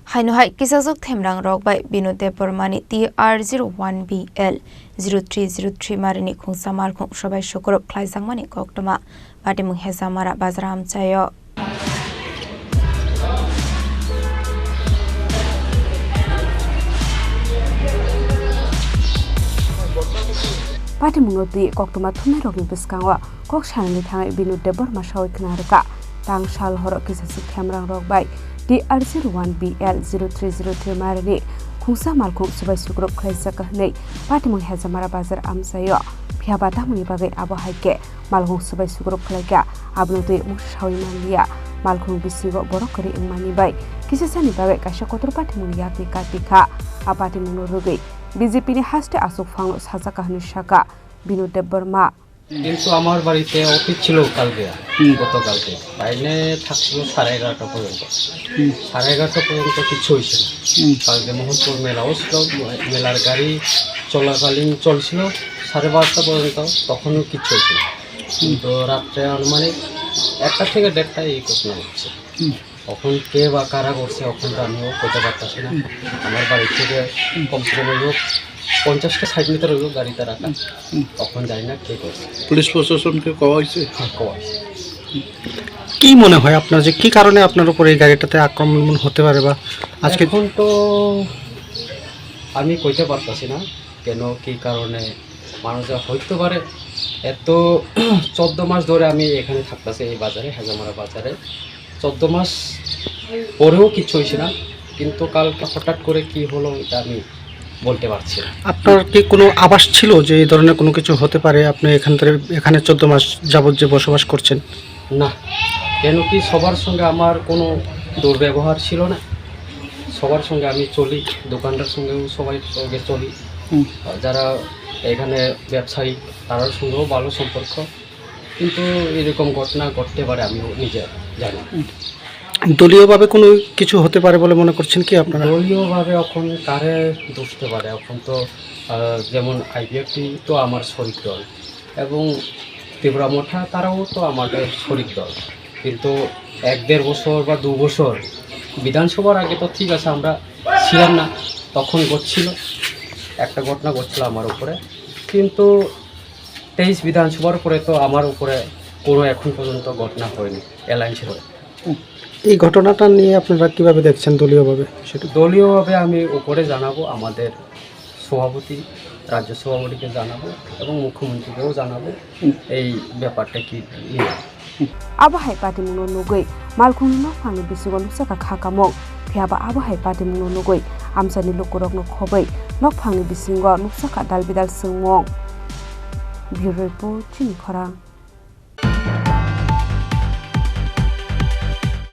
Hainohai Kisa Themrangrok by Binude Permani TR01BL-0303 Marini Khungsa Malkhung Subai Sukub Khlaijakha Koktoma Batimung Hezamara Bazaram Chayo Batimung di Koktoma Themrangrok Biskangwa Kokshan Thang Binude Permashawi Knarka Tang Shal Horok Kisa Themrangrok by TR01BL-0303 Marini Khungsa Malkhung Subai Sukub Khlaijakha Batimung Hezamara Bazar Amsayo Phiabata Muni Bagai Hainohai Malkhung Subai Sukub Khlaijakha Abnoti Mushawi Manlia Malkhung Bisigo Borokari Mani Bai Kisa Sani Bagai Kasha Kotor Batimung Yakni Katika Abatimung Rugi BJP ni haste asuk fanglo Khlaijakha Shaka Binude Burma কিন্তু আমার বাড়িতে office ছিল কালকে গতকালকে বাইরে থাকছিল 11:30 পর্যন্ত 11:30 পর্যন্ত কিছু হয়েছে না কালকে মোহনপুর মেলাও ছিল মেলার গাড়ি চলাকালীন চলছিল 12:30 পর্যন্ত তখনও কিছু হয়েছে না কিন্তু রাত্রে আনুমানিক 1টা থেকে 1:30 এই ঘটনা হচ্ছে তখন কে বা কারা করছে তখন আমিও কইতে পারতাছি না আমার বাড়ি থেকে কমসে কম 50-60 মিটার হলো গাড়িটা রাখা তখন যাই না কে করছে পুলিশ প্রশাসনকে কওয়া হয়েছে কি মনে হয় আপনার যে কি কারণে আপনার উপর এই গাড়িটাতে আক্রমণ হতে পারে বা আজকে এখন তো আমি কইতে পারতাছি না কেন কি কারণে মানুষ হইতে পারে এত 14 মাস ধরে আমি এখানে থাকতাছি এই বাজারে হাজামারা বাজারে 14 মাস পরেও কিছু হইছে না কিন্তু কালকে হঠাৎ করে কি হলো এটা আমি বলতে পারছি না আপনার কি কোনো আভাস ছিল যে এই ধরনের কোনো কিছু হতে পারে আপনি এখানে 14 মাস যাবত যে বসবাস করছেন না কেন কি সবার সঙ্গে আমার কোনো দুর্ব্যবহার ছিল না সবার সঙ্গে আমি চলি দোকানদার সঙ্গেও সবাই সঙ্গে চলি যারা এখানে ব্যবসায়ী তার সঙ্গেও ভালো সম্পর্ক কিন্তু এরকম ঘটনা ঘটতে পারে আমি নিজে জানি দলীয়ভাবে কোনো কিছু হতে পারে বলে মনে করছেন কি আপনারা দলীয়ভাবে এখন কারে দোষতে পারে এখন তো যেমন আইপিএফটি তো আমার শরিক দল এবং ত্রিপুরা মোঠা তারাও তো আমাদের শরিক দল কিন্তু 1-1.5 বছর বা 2 বছর বিধানসভার আগে তো ঠিক আছে আমরা ছিলাম না তখন ঘটছিল একটা ঘটনা ঘটছিল আমার উপরে কিন্তু 23 বিধানসভার পরে তো আমার উপরে কোনো এখন পর্যন্ত ঘটনা হয়নি অ্যালায়েন্সের এই ঘটনাটা নিয়ে আপনারা কিভাবে দেখছেন দলীয়ভাবে সেটা দলীয়ভাবে আমি উপরে জানাবো আমাদের সভাপতি রাজ্য সভাপতিকে জানাবো এবং মুখ্যমন্ত্রীকেও জানাবো এই ব্যাপারটা কি Abahai Batimung Nugui Malkhung no Fangi Bisigon Saka Kakamok Phiaba Abahai Batimung Nugui Amsani Lukurok no Khobai Nok Fangi Bisingo Nuksaka Dalbidal Sungmong Bureau Report Chini Khorang